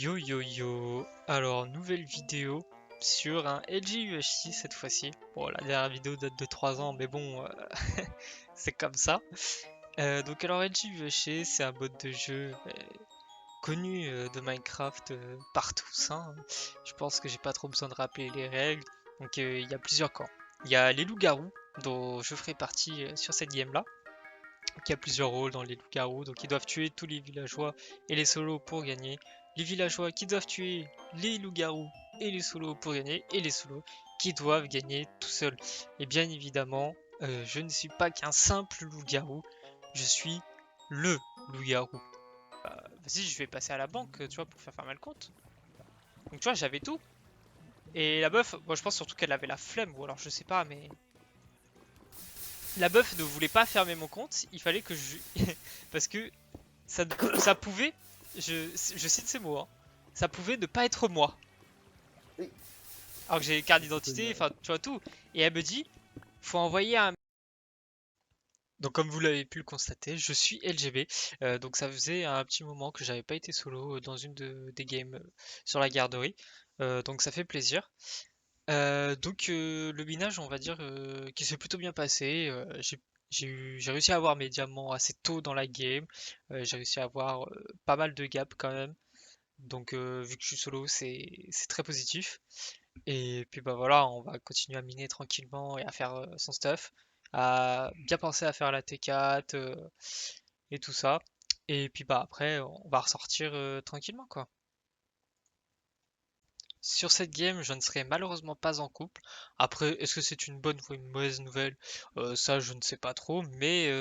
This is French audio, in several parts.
Yo yo yo, alors nouvelle vidéo sur un LG UHC cette fois-ci. Bon, la dernière vidéo date de 3 ans, mais bon, c'est comme ça. Donc alors LG UHC, c'est un mode de jeu connu de Minecraft par tous, hein. Je pense que j'ai pas trop besoin de rappeler les règles. Donc il y a plusieurs camps. Il y a les loups-garous, dont je ferai partie sur cette game-là. Donc il y a plusieurs rôles dans les loups-garous, donc ils doivent tuer tous les villageois et les solos pour gagner. Les villageois qui doivent tuer les loups-garous et les solos pour gagner, et les solos qui doivent gagner tout seuls. Et bien évidemment, je ne suis pas qu'un simple loup-garou, je suis le loup-garou. Vas-y, je vais passer à la banque, tu vois, pour faire fermer le compte. Donc tu vois, j'avais tout. Et la meuf, moi je pense surtout qu'elle avait la flemme, ou alors je sais pas, mais la meuf ne voulait pas fermer mon compte, il fallait que je... Parce que ça pouvait, je cite ces mots, hein, ça pouvait ne pas être moi. Oui. Alors que j'ai carte d'identité, enfin tu vois tout. Et elle me dit, faut envoyer un... Donc comme vous l'avez pu le constater, je suis LGB. Donc ça faisait un petit moment que j'avais pas été solo dans une des games sur la garderie. Donc ça fait plaisir. Le binage, on va dire, qui s'est plutôt bien passé. J'ai réussi à avoir mes diamants assez tôt dans la game. J'ai réussi à avoir pas mal de gaps quand même. Donc vu que je suis solo, c'est très positif. Et puis bah voilà, on va continuer à miner tranquillement et à faire son stuff. À bien penser à faire la T4 et tout ça. Et puis bah après, on va ressortir tranquillement quoi. Sur cette game, je ne serai malheureusement pas en couple. Après, est-ce que c'est une bonne ou une mauvaise nouvelle? Ça, je ne sais pas trop, mais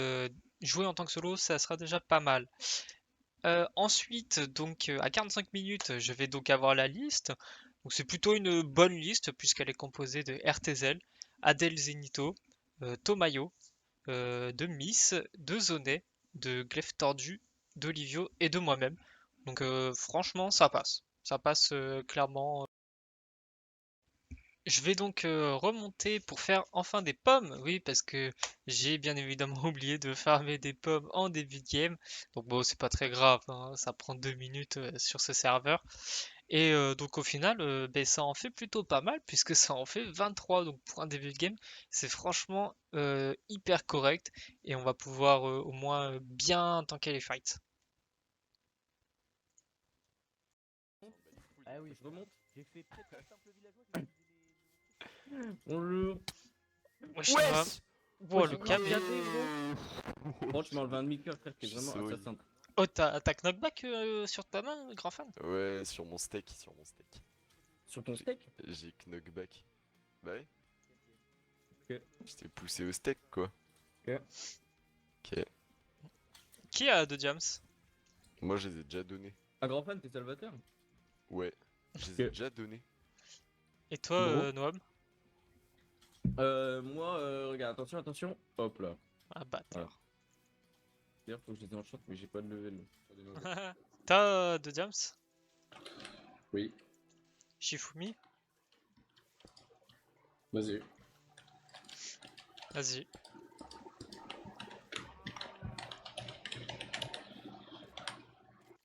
jouer en tant que solo, ça sera déjà pas mal. Ensuite, donc à 45 minutes, je vais donc avoir la liste. Donc c'est plutôt une bonne liste puisqu'elle est composée de RTZL, Adel Zenito, Tomayo, de Miss, de Zonet, de Glef Tordu, d'Olivio et de moi-même. Donc franchement, ça passe. Ça passe clairement. Je vais donc remonter pour faire enfin des pommes, oui, parce que j'ai bien évidemment oublié de farmer des pommes en début de game. Donc bon, c'est pas très grave, hein, ça prend 2 minutes sur ce serveur. Et donc au final, ben, ça en fait plutôt pas mal, puisque ça en fait 23. Donc pour un début de game, c'est franchement hyper correct. Et on va pouvoir au moins bien tanker les fights. Ah oui, je remonte. J'ai fait très très simple villageois. Bonjour. Wesh, ça va. Wesh. Oh, Wow, le j'ai grave KB. gâté, gros. Bon, tu m'as enlevé un demi-cœur, frère, t'es Je suis vraiment sorry. assassin. Oh, t'as knockback sur ta main, grand fan? Ouais, sur mon steak, sur mon steak. Sur ton J'ai steak? j'ai knockback. Bah ouais, Ok. je t'ai poussé au steak quoi. Ok. Ok. Qui a 2 diams? Moi je les ai déjà donnés. Un grand fan, t'es Salvateur? Ouais, je les ai Ok. déjà donnés. Et toi, Gros. Noam? Moi, regarde, attention, attention. Hop là. Ah, Voilà. bâtard. D'ailleurs, faut que je les enchante, mais j'ai pas de level. T'as 2 diams? Oui, Shifumi? vas-y. Vas-y.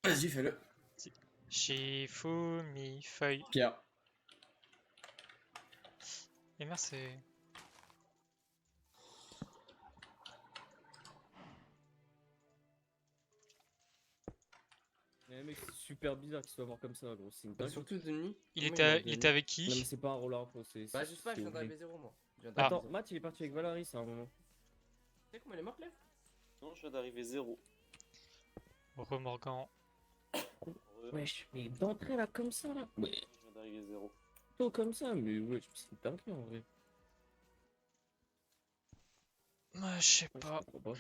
Vas-y, fais-le. Shifumi, feuille. Pierre. Et merci. Mais mec, c'est super bizarre qu'il soit mort comme ça, gros. C'est une Bah, dinguerie. surtout Denis. Il Comment était, mort, il Denis était avec Non, mais qui? c'est pas un rôle info, c'est. Bah, je sais pas, je c'est viens horrible. d'arriver 0 moi. Je viens Ah. d'arriver Attends, Matt, il est parti avec Valaris à un moment. Tu sais comment il est mort, là? Non, je viens d'arriver 0. Remorgan. Wesh, mais d'entrée là, comme ça, là. Ouais, Je viens d'arriver 0. tôt comme ça, mais wesh, c'est une dinguerie en vrai. Ouais, je sais Ouais, pas. je comprends pas.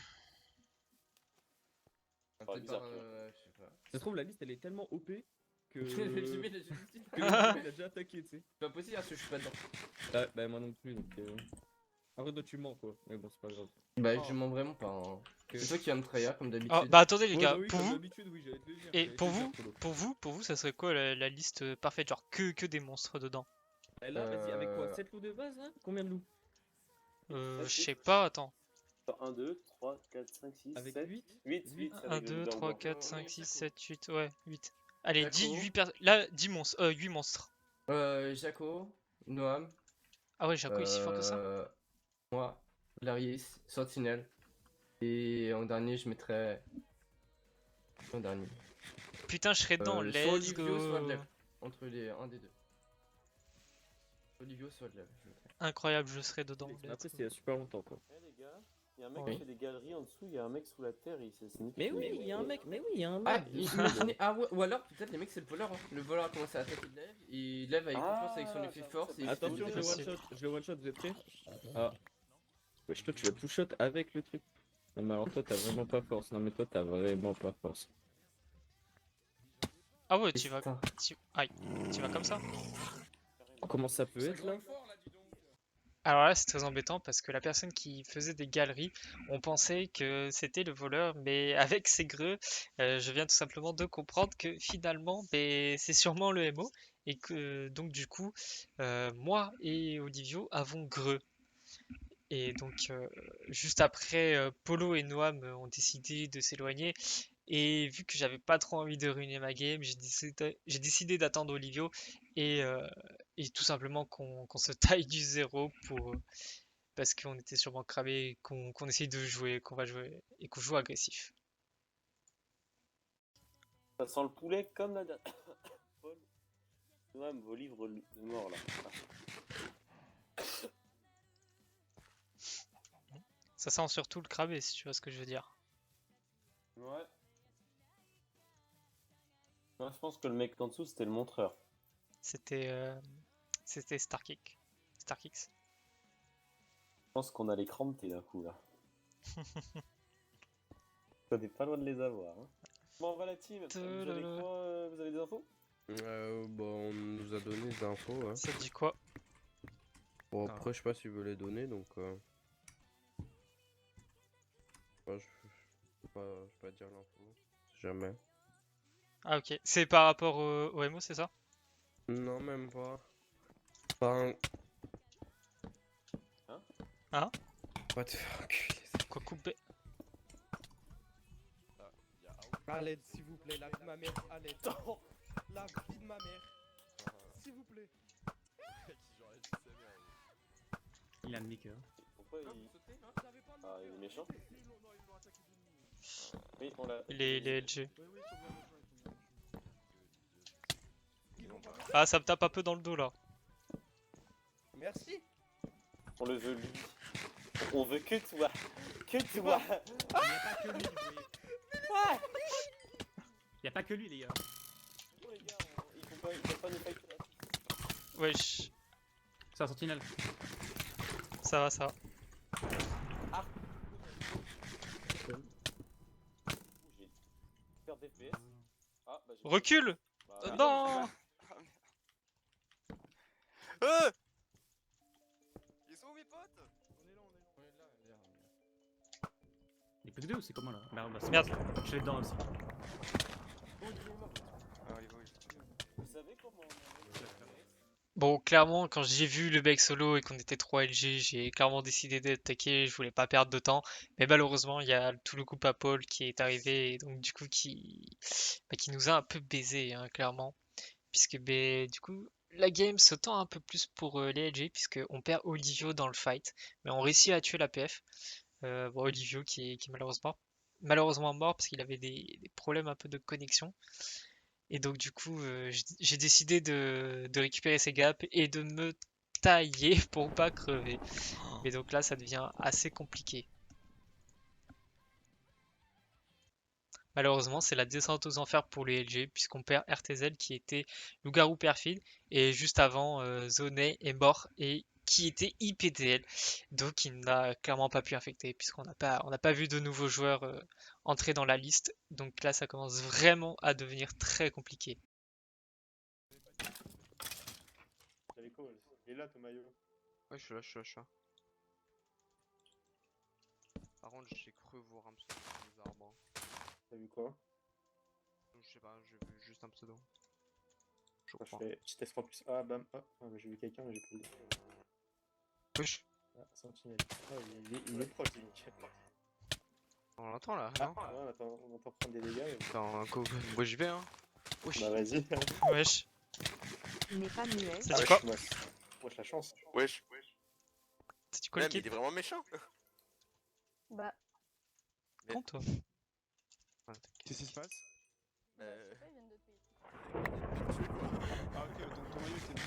Pas Peut-être bizarre, par. tu vois. Je sais pas. Ça se trouve, la liste elle est tellement OP que. Le LGB, que il a juste dit. le LGB, il a déjà attaqué, tu sais. C'est pas possible parce que je suis pas dedans. Ouais, bah moi non plus, donc. Après, toi tu mens quoi, mais bon, c'est pas grave. Bah, je mens vraiment pas. Hein. Ok. C'est toi qui viens de trahir comme d'habitude. Ah, bah attendez les Ouais, gars, bah oui, pour comme vous, d'habitude, oui, j'allais te le dire. et j'allais te pour le dire, vous, Polo. pour vous, ça serait quoi la liste parfaite? Genre que des monstres dedans? Et là, vas-y, avec quoi 7 loups de base là? Combien de loups? Je sais pas, attends. 1, 2, 3, 4, 5, 6, Avec 7. 8 8, 8. 1, 2, 3, 4, 5, 6, 7, 8, ouais, 8. Allez, Jaco. dis 8 personnes. Là, 10 monstres. 8 monstres. Jaco, Noam, Ah ouais, Jaco, il est si fort que ça? moi, Laris, Sentinelle. Et en dernier, je mettrais. En dernier. Putain, je serais dedans. Soit Let's Olivio, soit go. Adlev. Entre les un des deux. Olivio, soit Adlev. Incroyable, je serais dedans. Après, let's c'était il y go. a super longtemps quoi. Eh les gars, il y a un mec Oui. qui fait des galeries en dessous, il y a un mec sous la terre, c'est Nick. Mais oui, il y a un mec, mais oui, il y a un Ah, mec. imaginez. Ah ouais, ou alors peut-être les mecs c'est le voleur. Hein. Le voleur a commencé à attaquer Lev. Et Lev a eu confiance avec son effet de force. Et il s'est Attention, fait je le possible. one shot, vous êtes prêts? Ah. Wesh, toi tu l'as push shot avec le truc. Non mais alors toi t'as vraiment pas force. Non mais toi t'as vraiment pas force. Ah ouais, tu vas. Putain. Aïe, tu vas comme ça. Comment ça peut être là? Alors là, c'est très embêtant parce que la personne qui faisait des galeries, on pensait que c'était le voleur, mais avec ses greux, je viens tout simplement de comprendre que finalement, ben, c'est sûrement le MO et que donc du coup, moi et Olivio avons greux. Et donc, juste après, Polo et Noam ont décidé de s'éloigner. Et vu que j'avais pas trop envie de ruiner ma game, j'ai décidé d'attendre Olivio et, euh, et tout simplement qu'on se taille du zéro parce qu'on était sûrement cramé, qu'on essaye de jouer, qu'on va jouer et qu'on joue agressif. Ça sent le poulet comme la dernière. Paul, Noam, vos livres de mort là. Ça sent surtout le cramé, si tu vois ce que je veux dire. Ouais. Moi je pense que le mec en dessous c'était le montreur. C'était Starkix. Starkix. Je pense qu'on a les crampes d'un coup là. On est pas loin de les avoir. Hein. Bon, on va la team. Vous avez quoi vous avez des infos? Bon, on nous a donné des infos. Hein. Ça te dit quoi? Bon, après, je sais pas si vous les donner, donc. Ouais, je vais pas dire l'info. Jamais. Ah ok. C'est par rapport au MO, c'est ça? Non, même pas. Enfin. Hein? Hein? Va te faire enculer. Quoi couper? À l'aide, s'il vous plaît, la vie de ma mère, à l'aide. La vie de ma mère. S'il vous plaît. Il a un nick. Pourquoi il... Ah, il est méchant. Oui, on l'a. Il est LG. Ah, ça me tape un peu dans le dos là. Merci. On le veut lui. On veut que toi. Que toi. Il n'y a pas que lui, les gars. Oh, les gars, ils font pas nous fight là. Wesh, C'est un sentinelle. ça va, ça va. J'ai peur d'FPS. Ah, bah j'ai. Recule! Bah, Non! Ils sont où mes potes? Il est plus que deux ou c'est comment là? Merde, bah, c'est Merde. bon, je suis dedans aussi. Vous savez comment Bon, clairement, quand j'ai vu le bec solo et qu'on était 3 LG, j'ai clairement décidé d'attaquer, je voulais pas perdre de temps. Mais malheureusement, il y a tout le groupe à Paul qui est arrivé et donc du coup qui nous a un peu baisé, hein, clairement. Puisque du coup, la game se tend un peu plus pour les LG, puisqu'on perd Olivio dans le fight, mais on réussit à tuer la PF. Bon, Olivio qui est malheureusement mort parce qu'il avait des problèmes un peu de connexion. Et donc du coup, j'ai décidé de récupérer ces gaps et de me tailler pour pas crever. Mais donc là, ça devient assez compliqué. Malheureusement, c'est la descente aux enfers pour les LG, puisqu'on perd RTZ qui était loup-garou perfide, et juste avant, Zonet est mort et qui était IPTL, donc il n'a clairement pas pu infecter, on n'a pas vu de nouveaux joueurs entrer dans la liste, donc là ça commence vraiment à devenir très compliqué. Salut Cole. Il est là ton maillot. Ouais, je suis là. Par contre, j'ai cru voir un pseudo dans les arbres. T'as vu quoi? Je sais pas, j'ai vu juste un pseudo. Je Moi, je crois. fais petit test en plus. Ah bam. Ah, j'ai vu quelqu'un mais j'ai pas vu. Wesh, Ah, Sentinelle. Ah, il est proche, Link. on l'entend là, Ah, non? ouais, on entend prendre des dégâts. Attends, moi j'y vais, hein. Bah vas-y. Wesh. Il n'est pas muet. Ça dit quoi? Wesh la chance. Wesh. Ça dit quoi Même, il l'équipe? est vraiment méchant. Bah, Con toi. Qu'est-ce qui se passe? je sais pas, ils viennent de te payer. Ah ok, ton maillot était bon.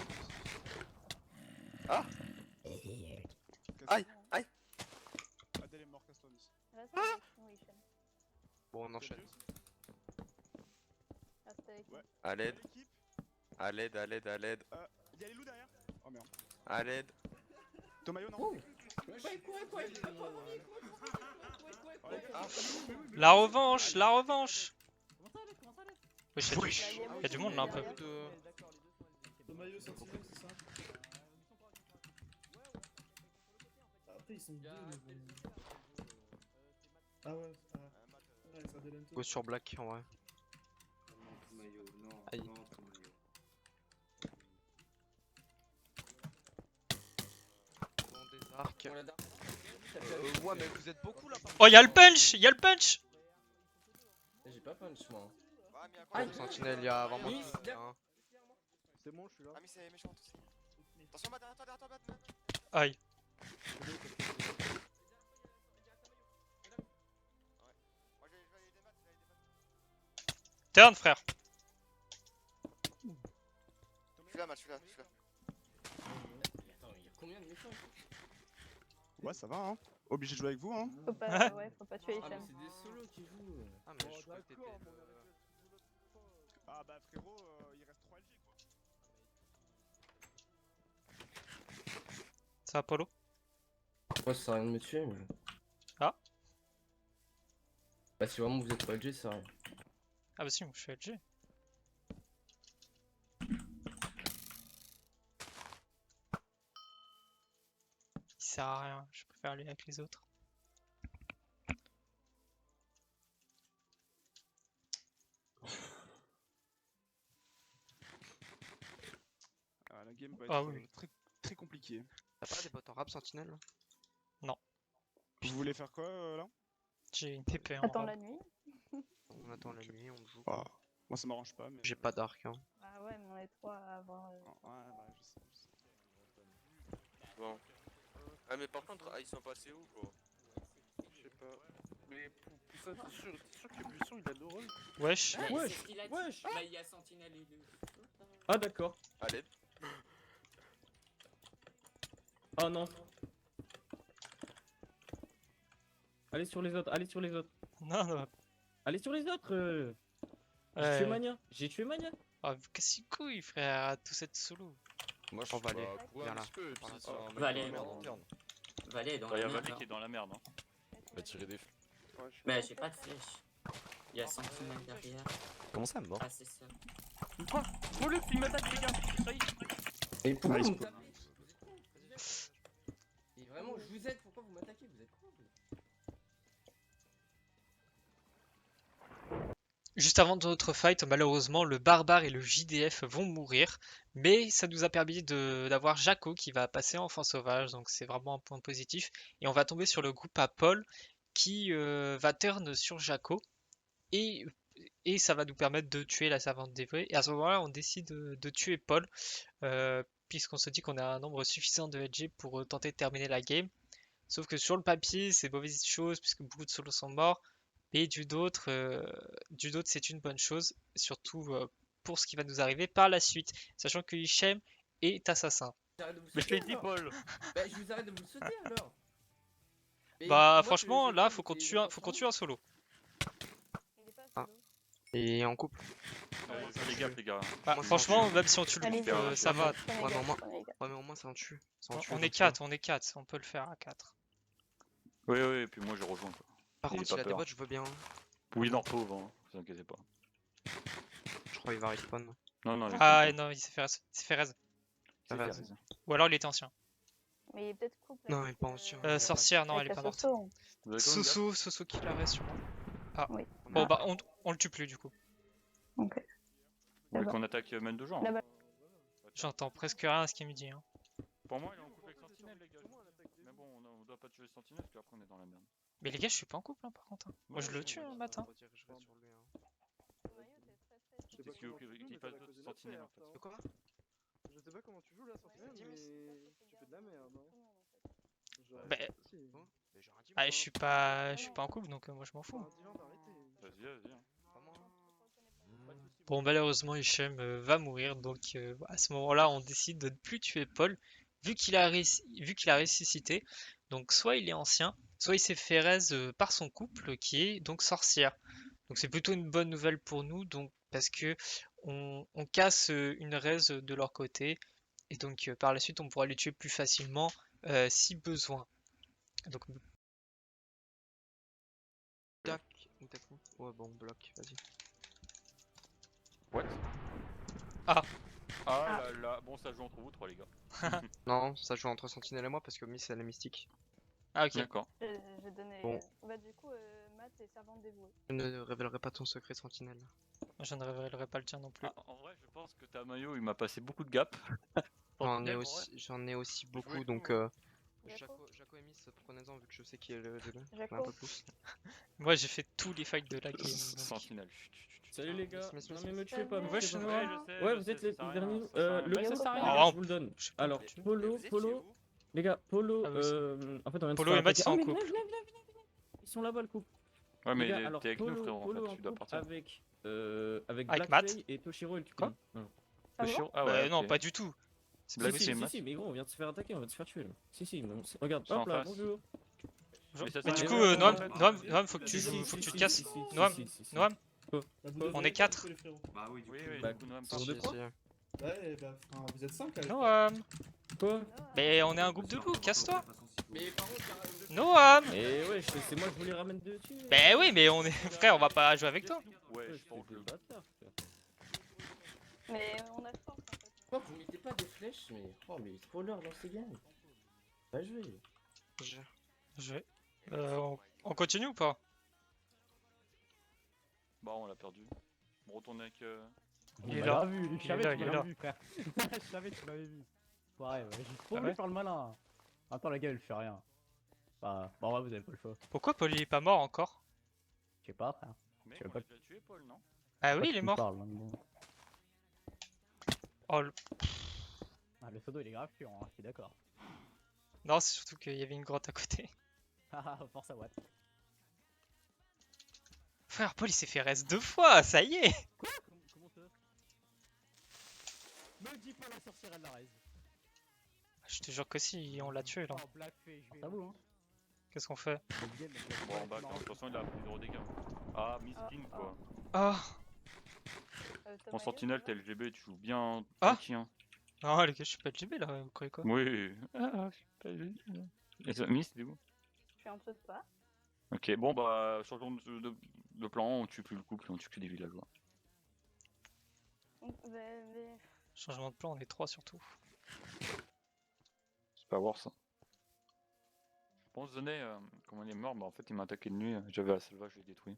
Ah. Aïe, aïe. Adèle est mort, casse-toi Nice. Reste avec nous, Hichem. Bon, on enchaîne. Reste avec nous. Ouais. À l'aide, L'équipe. à l'aide, à l'aide, à l'aide, Il y a les loups derrière. Oh merde. à l'aide. Ton maillot non? Ouais, quoi. La revanche, la revanche. Wesh, y'a du monde là un peu. Derrière. Le maillot sentinelle, c'est ça? Après, ils sont deux. Ah ouais, ouais, ça délaine tout. Go sur Black en vrai. Aïe. Bon, des arcs. On l'a dar- Ouais, mais vous êtes beaucoup là. Oh, y'a le punch, y'a le punch. J'ai pas punch moi. Aïe. Sentinelle, il y a vraiment Oui, tout, derrière. hein. C'est bon, je suis là. Ah, mais c'est méchant aussi. Attention, Matt, derrière toi, Matt. Aïe. Turn frère. Je suis là, Matt, je suis là. Attends, il y a combien de méchants? Ouais, ça va, hein. Obligé de jouer avec vous, hein. Faut pas, ouais, faut pas tuer Ah, mais Hichem. c'est des solos qui jouent. Ah, mais je crois que t'étais. Ah bah frérot, il reste 3 LG quoi. Ça va Polo? Ouais, ça sert à rien de me tuer, mais. Ah. Bah, si vraiment vous êtes pas LG, ça sert à rien. Ah bah si, moi, je suis LG. Il sert à rien, je préfère aller avec les autres. Ah, la game va Ah être oui. très compliquée. T'as pas des potes en rap Sentinelle? Vous voulez faire quoi là? J'ai une TP en Attends robe. la nuit. On attend la nuit, on joue. Ah, moi ça m'arrange pas, mais. J'ai pas d'arc, hein. Ah ouais, mais on est trois à avoir. Ouais, bah je sais. Bon. Ah, mais par contre, ils sont passés où, quoi? Je sais pas. Mais Poussin, t'es sûr que Buisson il a deux rôles? Wesh. Wesh, wesh. Bah, il y a Sentinelle et deux. Ah d'accord. À l'aide. Oh non. Allez sur les autres, allez sur les autres. Non, non. Allez sur les autres. J'ai Ouais. tué Mania. J'ai tué Mania. Oh, vous cassez les couilles, frère, tous cette solo. Moi, je On va aller. Ouais, Viens là. un petit peu, et puis c'est un mec Valet. dans la merde interne. Valet dans Il y la a merde. Valet qui est dans la merde. Hein. Va tirer des. Mais j'ai pas de flèche. Il y a Sentinelle derrière. Comment ça, mort? Ah, c'est ça. Quoi? Oh le il m'attaque les gars. Ça y est. Et pourquoi Nice. vous me tapez? Et vraiment, je vous aide, pourquoi vous m'attaquez? Vous êtes quoi vous? Juste avant notre fight, malheureusement, le barbare et le JDF vont mourir, mais ça nous a permis d'avoir Jaco qui va passer en enfant sauvage, donc c'est vraiment un point positif. Et on va tomber sur le groupe à Paul qui va turn sur Jaco, et ça va nous permettre de tuer la servante d'Evry. Et à ce moment-là, on décide de tuer Paul, puisqu'on se dit qu'on a un nombre suffisant de LG pour tenter de terminer la game. Sauf que sur le papier, c'est une mauvaise chose, puisque beaucoup de solos sont morts. Et du d'autre, c'est une bonne chose, surtout pour ce qui va nous arriver par la suite, sachant que Hichem est assassin. J'arrête de vous Mais je sauter, l'ai dit alors. Paul. Bah, je vous arrête de vous le sauter alors. Mais Bah moi, franchement, je là, sais faut que qu'on c'est tue un solo. Il est pas Ah. solo. Et en couple. Les gars, les gars. Bah, Moi, je franchement, m'en tue. même si on tue le Allez, groupe, vas-y, ça va. prenez Ouais, mais au garde, moins- prenez garde. Ouais, mais au moins ça en tue. Ça en tue, On donc, est 4, on peut le faire à 4. Oui, oui, et puis moi je rejoins quoi. Par N'ayez contre, s'il pas a des peur. bots, je veux bien. Oui, non, pauvre, hein. Vous inquiétez pas. Je crois qu'il va respawn. Non, non, Ah non, il s'est fait raise. Ça va, Ou alors il était ancien. Mais il est peut-être couple. Non, avec, il est pas ancien. Sorcière, non, elle avec est la pas morte. Soso. Vous avez combien de gars Soso qui la reste sur moi. Oui. Bon bah on le tue plus du coup. Ok. Vous voulez Là-bas. qu'on attaque même de gens? Là-bas. J'entends presque rien à ce qu'il me dit. Hein. Pour moi, il est en couple avec Sentinelle, les gars. Mais bon, on doit pas tuer Sentinelle parce qu'après on est dans la merde. Mais les gars, je suis pas en couple hein, par contre. Hein. Moi je le tue un matin. C'est ce qu'il fasse d'autres sentinelles en fait. De quoi? Je sais pas comment tu joues la sentinelle, mais tu fais de la merde. Hein. Genre, Bah, si. Bon, mais j'ai rien dit. Ah, moi, je suis pas en couple donc moi je m'en fous. Enfin, dis-leur d'arrêter. Vas-y. Hein. pas moi, hein. Bon, malheureusement, Hichem va mourir, donc à ce moment-là, on décide de ne plus tuer Paul, vu qu'il a ressuscité. Donc, soit il est ancien, soit il s'est fait raise par son couple, qui est donc sorcière. Donc, c'est plutôt une bonne nouvelle pour nous, donc parce que on casse une raise de leur côté, et donc par la suite, on pourra les tuer plus facilement si besoin. Donc, Tac. Ouais, bon, bloc, vas-y. What? Ah. Ah là là, bon ça joue entre vous trois les gars. Non, ça joue entre Sentinelle et moi parce que Miss elle est mystique. ah, ok. D'accord. J'ai donné. Bon. Bah, du coup, Matt est servante dévouée. Je ne révélerai pas ton secret, Sentinelle. Je ne révélerai pas le tien non plus. Ah, en vrai je pense que ta maillot il m'a passé beaucoup de gap. J'en ai aussi beaucoup, jouais donc tout, hein. Jaco et Miss, prenez-en vu que je sais qui est le Jaco. un peu plus. Moi, j'ai fait tous les fights de la game. donc- Sentinelle. Salut les gars. Miss, Non Miss, mais me Miss. tuez pas, me Ouais, tuez je pas. sais, Ouais, vous êtes les derniers. Le rien, ça ça sert à sert rien, à rien. je vous le donne. Je sais pas Alors, où tu es. Polo. Les gars, Polo, Ah oui, en fait on vient de se Polo faire et Matt, attaquer. ils sont en Oh, mais couple. venez. Ils sont là-bas le couple. Ouais Les mais gars, alors t'es avec nous Polo, frérot en Polo fait, en tu dois couple partir. avec Avec Black Matt. Fay et Toshiro et le Quoi Cupid. Voilà. Ah bon Toshiro- Ah Bah, ouais, non, ok. pas du tout. C'est pas Black possible. Fay, Matt. Si, mais gros, on vient de se faire attaquer, on vient de se faire tuer là. Si, regarde, Je suis hop en là, face. bonjour. Mais ça, Mais c'est du les coup, gars, Noam, en fait. Noam, faut que tu joues, faut que tu te casses. Noam, Noam, Bah, vous on devez est 4. les frérots. Bah oui, du Oui, coup. oui, Bah, du coup, Noam, sur part. deux, trois. Ouais, bah, enfin, vous êtes 5 avec Noam. Quoi? Mais on est un groupe de loups, casse-toi. Mais par contre, Noam. Mais ouais, c'est moi je vous les ramène dessus. Ben oui, mais on est frère, on va pas jouer avec toi. Ouais, Ouais, je je pense fais le que. bâtard, frère. Mais on a force en fait. pourquoi vous mettez pas des flèches? Mais oh, mais spoiler dans ces games. Pas jouer. Je vais. On continue ou pas? Bah, on l'a perdu. On retourne avec. Il est là. vu, je savais que tu l'avais vu, frère. Je savais que tu l'avais vu. Ouais, j'ai trop Ah voulu ouais faire le malin. Attends, la gueule, elle fait rien. Bah, ouais, vous avez pas le choix. Pourquoi Paul il est pas mort encore? Je sais pas, frère. Mais Je sais on pas. l'a déjà tué, Paul, non? Ah oui, il est mort. Oh, Ah, le pseudo il est grave chiant, hein, je suis d'accord. non, c'est surtout qu'il y avait une grotte à côté. Haha, force à Watt. Frère, Paul il s'est fait reste 2 fois, ça y est. Comment ça? Me dis pas la sorcière elle la raise. Je te jure que si, on l'a tué là. Oh, Black Fay, je vais. Ça vous, hein? Qu'est-ce qu'on fait? Bon, en bas, de toute façon, il a pris 0 dégâts. Ah, Miss Ah, King, ah. quoi. Ah. En sentinelle, t'es LGB, tu joues bien. Ah. Tranquille, hein. Non, les gars, je suis pas LGB là, vous croyez quoi? Oui. Ah, je suis pas LGB. Et ça, Miss, t'es où? Je suis en dessous de toi. Ok, bon, bah, changeons de plan, on tue plus le couple, on tue que des villageois. Mais... Changement de plan, on est 3 surtout. C'est pas voir ça. Je pense Zenet, comment il est mort, bah en fait il m'a attaqué de nuit, j'avais la salva, je l'ai détruit.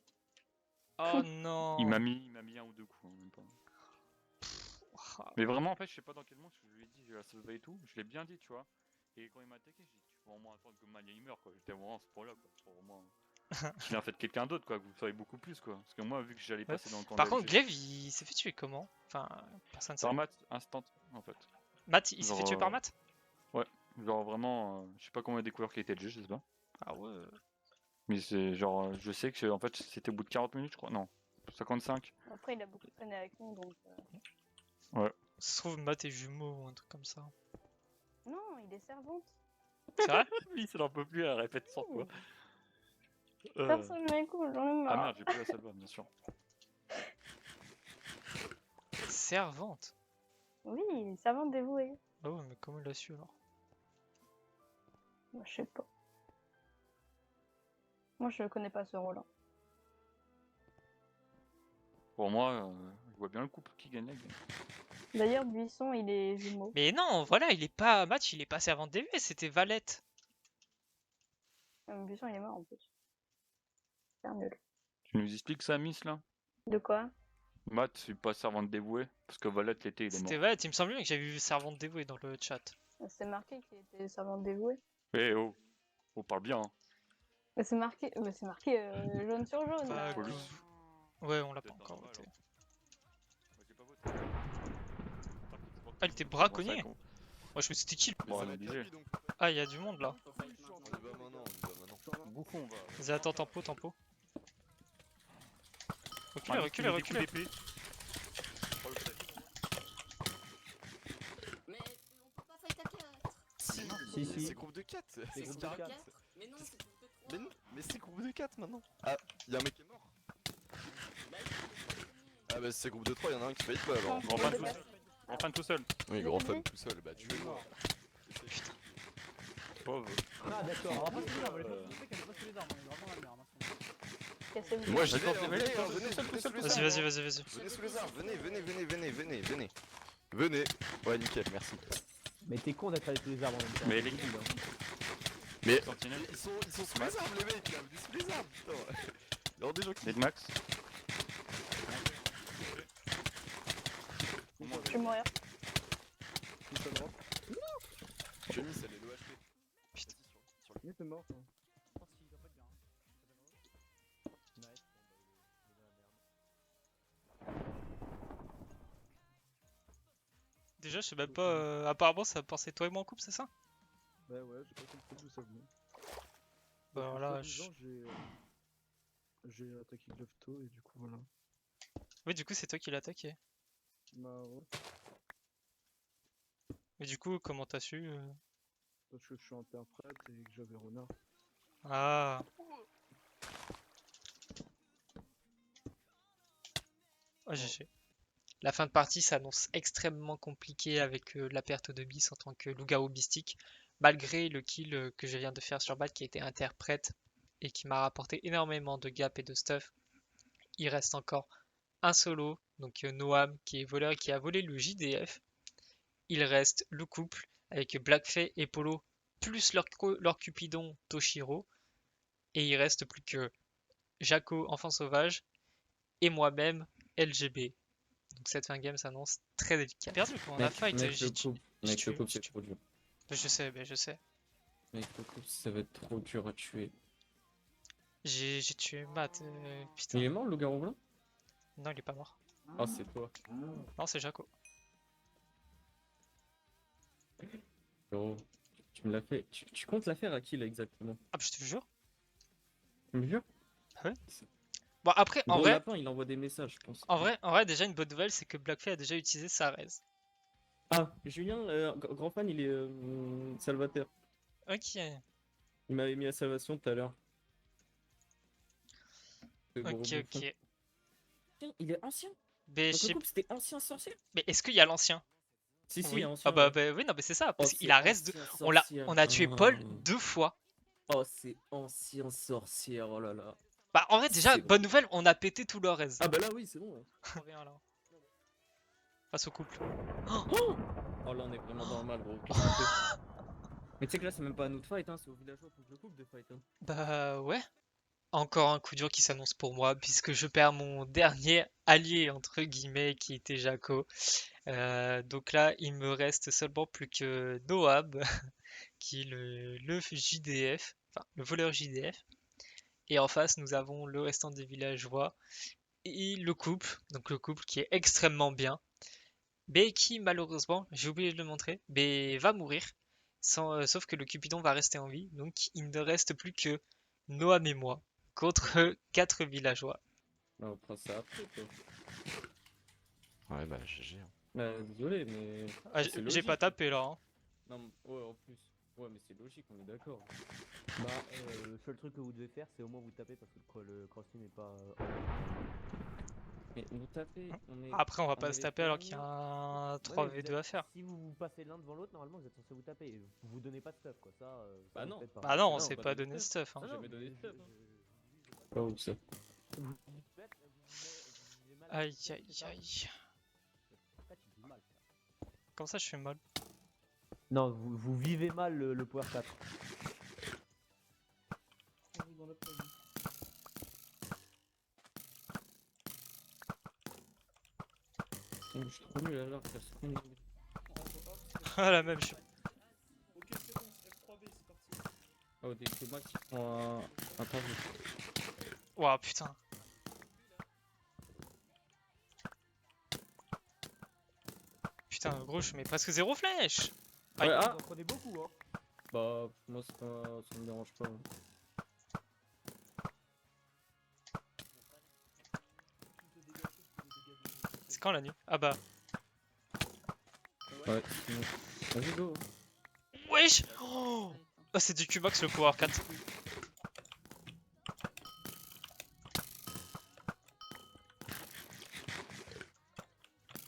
Oh non. Il m'a mis un ou deux coups, hein, même pas. Mais vraiment en fait je sais pas dans quel monde, je lui ai dit j'ai la salva et tout, je l'ai bien dit tu vois. Et quand il m'a attaqué, j'ai dit tu peux au moins attendre que Malia il meurt quoi, j'étais vraiment à ce point là quoi. Pour au moins... qu'il en fait quelqu'un d'autre quoi, que vous savez beaucoup plus quoi. Parce que moi vu que j'allais passer dans le camp Par de contre, LG, Glaive il s'est fait tuer comment? Enfin, personne ne sait. par Matt, instant en fait. Matt, il s'est Genre, fait tuer par Matt? Genre vraiment, je sais pas comment il a découvert qu'il était LG, je sais pas. Ah ouais. Mais c'est genre, je sais que en fait c'était au bout de 40 minutes je crois, non, 55. Après, il a beaucoup traîné avec nous donc. Ça se trouve, Matt est jumeau ou un truc comme ça. Non, il est servante. C'est vrai? Oui, ça n'en peut plus, elle répète 100 fois. Personne m'écoute, j'en ai marre. Ah merde, j'ai plus la salva, bien sûr. Servante? Oui, servante dévouée. Ah ouais, mais comment il l'a su alors? Moi, je sais pas. Moi, je connais pas ce rôle. Pour moi, je vois bien le couple qui gagne la game. D'ailleurs, Buisson, il est jumeau. Mais non, voilà, il est pas Matt, il est pas servante DV, c'était Valette. Buisson, il est mort en plus. C'est un nul. Tu nous expliques ça, Miss là? De quoi? Matt, c'est pas servante dévouée, parce que Valette l'été, il est C'était mort. Valette, il me semble bien que j'avais vu servante dévouée dans le chat. C'est marqué qu'il était servante dévouée. Eh oh, on parle bien, hein. Mais c'est marqué jaune sur jaune. Pas là. grave. Ouais, on l'a pas Peut-être encore normal, voté. hein. Ah, il était braconnier. Moi, je me suis dit qui le- Bon, on est obligé. Ah, il y a du monde là. On y va maintenant, on y va maintenant. Bouffon, on va. Vas-y, attends, tempo, tempo. Reculez, Ah, reculez, il met des coups reculez. d'épée. Mais on peut pas fight à 4. Si, c'est groupe de 4. C'est groupe de 4. Mais non, c'est groupe de 3. Mais c'est groupe de 4 maintenant. Ah, y'a un mec qui est mort. Ah bah c'est groupe de 3, y'en a un qui fight pas alors. Grand fan tout seul. Grand fan tout seul. Oui, grand fan tout seul, bah tu es mort. Pauvre. Ah, d'accord. On va pas se les armes, on est pas se les armes, on est vraiment à la merde. Cassez-vous. Moi j'y vais, Venez, Vas-y, vas-y, vas-y, vas-y. Venez sous les arbres, venez. Venez. Ouais, nickel, merci. Mais t'es con d'être allé sous les arbres en même temps. Mais les kills. Mais Sentinelle. ils sont sous les arbres les mecs là, venez sous les arbres, putain. Il y a des gens qui... Dead max. Je vais mourir. J'ai mis ça les low HP. Putain. Mais t'es mort. Déjà, je sais même pas. Apparemment, ça pensait toi et moi en couple, c'est ça? Bah ouais, j'ai pas compris d'où ça venait. Bah voilà. J'ai attaqué Glofto et du coup voilà. Oui, du coup, c'est toi qui l'as attaqué. Bah ouais, Mais du coup, comment t'as su parce que je suis interprète et que j'avais renard. Ah. Oh, GG. La fin de partie s'annonce extrêmement compliquée avec la perte de Bis en tant que loup-garou mystique, malgré le kill que je viens de faire sur Bat qui était interprète et qui m'a rapporté énormément de gap et de stuff. Il reste encore un solo, donc Noam qui est voleur et qui a volé le JDF. Il reste le couple avec Blackfay et Polo plus leur cupidon Toshiro. Et il reste plus que Jaco, enfant sauvage, et moi-même, LGB. Donc cette fin game s'annonce très délicate. Perdu quoi, on a fight. Mec, j'ai le tué- couple, j'ai mec, le tué- couple, j'ai c'est tué- trop dur. Je sais, mais je sais. Mec, le couple, ça va être trop dur à tuer. J'ai tué Matt, Il putain. est mort, le loup-garou blanc? Non, il est pas mort. Ah, c'est toi. Non, c'est Jaco. Gros, tu me l'as fait. Tu comptes la faire à qui là exactement? Ah, bah, je te jure. Tu me jures? Ouais. Bon, après, en Gros vrai, lapin, il envoie des messages, je pense. en vrai, déjà, une bonne nouvelle, c'est que Blackfay a déjà utilisé sa raise. Ah, Julien, grand fan, il est salvateur. Ok. Il m'avait mis à salvation tout à l'heure. Le gros Ok, bouffon. ok. Tiens, il est ancien. Mais, Donc je le sais- couple, c'était ancien sorcier. mais est-ce qu'il y a l'ancien? Si, Oui. ancien. Ah bah, ouais. oui, non, mais c'est ça. Oh, Parce c'est qu'il a reste de... ancien On sorcier. a tué Paul Ah. 2 fois. Oh, c'est ancien sorcier, oh là là. Bah, en vrai, déjà, C'est bonne nouvelle, on a pété tout leur raise. Ah bah là, oui, c'est bon. Rien, là. Face au couple. Oh là, on est vraiment dans le mal, gros. Qu'est-ce qu'on fait? Mais tu sais que là, c'est même pas à nous de fight, hein, c'est au villageois contre le couple de fight. Hein. Bah ouais. Encore un coup dur qui s'annonce pour moi, puisque je perds mon dernier allié, entre guillemets, qui était Jaco. Donc là, il me reste seulement plus que Noab, qui est le JDF, enfin le voleur JDF. Et en face, nous avons le restant des villageois et le couple, donc le couple qui est extrêmement bien, mais qui malheureusement, j'ai oublié de le montrer, mais va mourir, sauf que le Cupidon va rester en vie, donc il ne reste plus que Noam et moi contre 4 villageois. Bah, on prend ça après, quoi. Ouais, bah GG. Bah, désolé, mais. Ah, c'est j'ai logique. pas tapé là. Hein. Non, ouais, en plus. Ouais, mais c'est logique, on est d'accord. Bah, le seul truc que vous devez faire, c'est au moins vous taper parce que le cross-team est pas. Mais nous taper, on est. Après, on va pas se avait taper fait alors un qu'il y a mois. un 3v2 à faire. Si vous passez l'un devant l'autre, normalement vous êtes censé vous taper. Et vous vous donnez pas de stuff quoi. Ça, Bah vous non. faites pas. Bah non, on non, s'est pas pas donné donné de stuff. Hein. Ah non, jamais donné de stuff, Vous- Oh, ça. vous- Aïe aïe aïe. Comme ça, je fais mal. Non, vous vivez mal le Power 4. Je suis trop nul alors, ça se prend. Ah la même, je... Ok, c'est bon, F3B, c'est parti. Oh, c'est moi qui prends un pavé. Ouah putain. putain, gros, je mets presque 0 flèche. Ouais, Aïe. ah Vous en prenez beaucoup, hein. bah, moi, c'est pas... ça me dérange pas. C'est quand la nuit? Ah bah. Ouais, sinon... Vas-y, go. Wesh! Oh, ah, c'est du Q-Max le Power 4.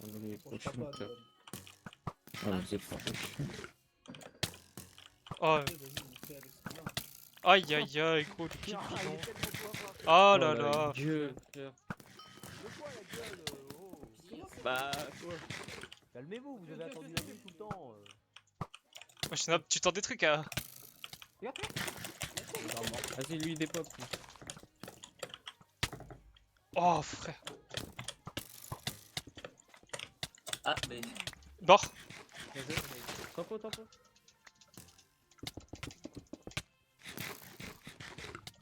On est les On fera prochains, pas, frère. Noël. Ah, mais c'est pas... Oh, Vas-y, on fait avec ce qu'on a. aïe aïe aïe, gros, le kill Ah, il bidon. est tellement fort, hein. Oh Oh là la là. gueule, frère. De quoi la gueule oh. Bah, quoi? Calmez-vous, vous avez attendu la nuit tout le temps. Moi, Schnapp, tu tentes des trucs à. Vas-y, lui, il dépop. Oh, frère. Ah, mais. Mort. Tempo, tempo.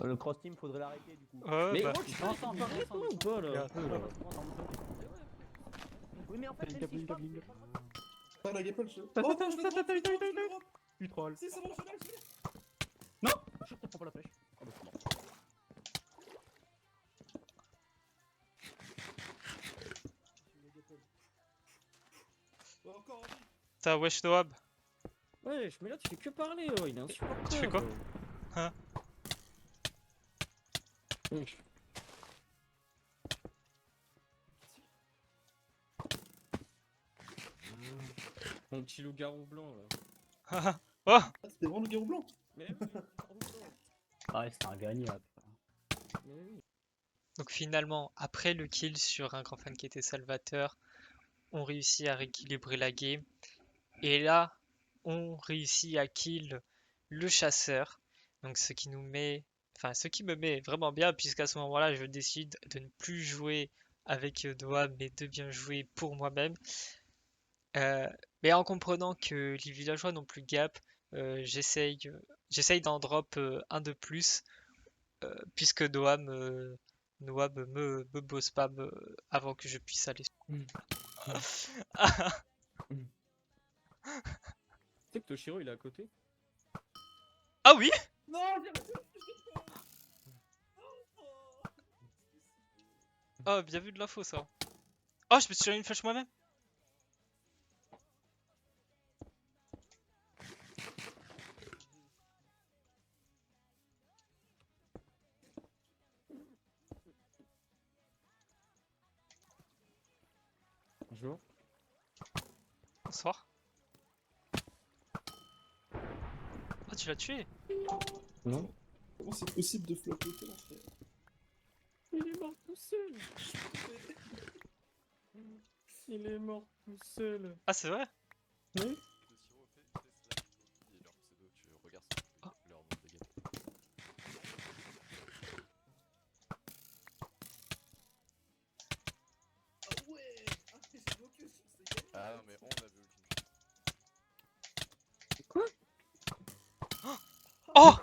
Le cross team, faudrait l'arrêter du coup. Ouais, Mais bah. gros, tu peux arrêter toi ou pas, là? Regarde. Oui, mais en fait, même si je pars, c'est pas grave. Ah, la Gapple, je... Oh, attends, je le drop, je le drop. Tu trolls. Si, c'est bon, je l'ai. Je te prends pas la flèche. Ah bah, c'est mort. La Gapple. Oh, encore un vie. T'as wesh Noab. Ouais, mais là, tu fais que parler, oh, il est insupportable. Tu fais quoi? Hein? Wesh. Mon petit loup-garou blanc, là. Oh! Ah, c'était vraiment le garou blanc. Mais oui, loup-garou blanc. Ouais, c'était un gagnable. Mais oui. Donc finalement, après le kill sur un grand fan qui était Salvateur, on réussit à rééquilibrer la game. Et là, on réussit à kill le chasseur. Donc ce qui nous met, enfin ce qui me met vraiment bien, puisqu'à ce moment-là, je décide de ne plus jouer avec Doa, mais de bien jouer pour moi-même. Mais en comprenant que les villageois n'ont plus gap, j'essaye d'en drop un de plus, puisque Noab me boss spam avant que je puisse aller. Tu sais que Toshiro, il est à côté? Ah oui? Non, j'ai reçu la fiche de pomme. Oh, bien vu de l'info ça. Oh, je me suis tiré une flèche moi-même. Bonjour. Bonsoir. Ah, tu l'as tué? Non? Comment c'est possible de flopper tel frère? Il est mort tout seul. Il est mort tout seul. Ah, c'est vrai? Oui? Ah ouais. Ah, j'ai bloqué sur ces gars. Ah non, mais on a vu Quoi? Oh!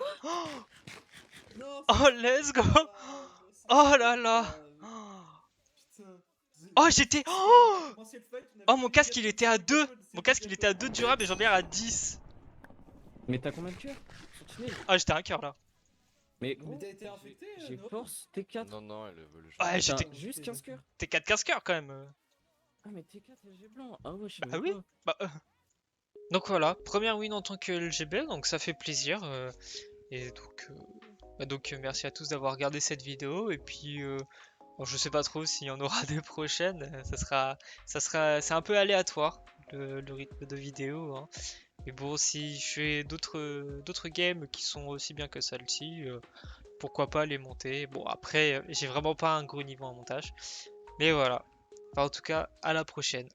Non, Oh, let's go! Oh là là! Putain. Oh, j'étais. Oh, mon casque il était à 2! Mon casque il était à 2 durable et j'en ai à 10! Mais t'as combien de cœurs? Sentinelle? Ah, j'étais à un cœur là. Mais Mais t'as été infecté, j'ai non? force T4. Non, non, elle veut le jeu. Ouais, j'étais. T'as juste 15 cœurs. T'es 4-15 cœurs quand même. Ah, mais T4 LG blanc. Ah ouais, je sais Bah même oui. pas. Bah, Donc voilà, première win en tant que LGB, donc ça fait plaisir. Et donc, merci à tous d'avoir regardé cette vidéo. Et puis, bon, je sais pas trop s'il y en aura des prochaines. C'est un peu aléatoire le rythme de vidéo, hein. Mais bon, si je fais d'autres games qui sont aussi bien que celle-ci, pourquoi pas les monter. Bon, après, j'ai vraiment pas un gros niveau en montage. Mais voilà. Enfin, en tout cas, à la prochaine.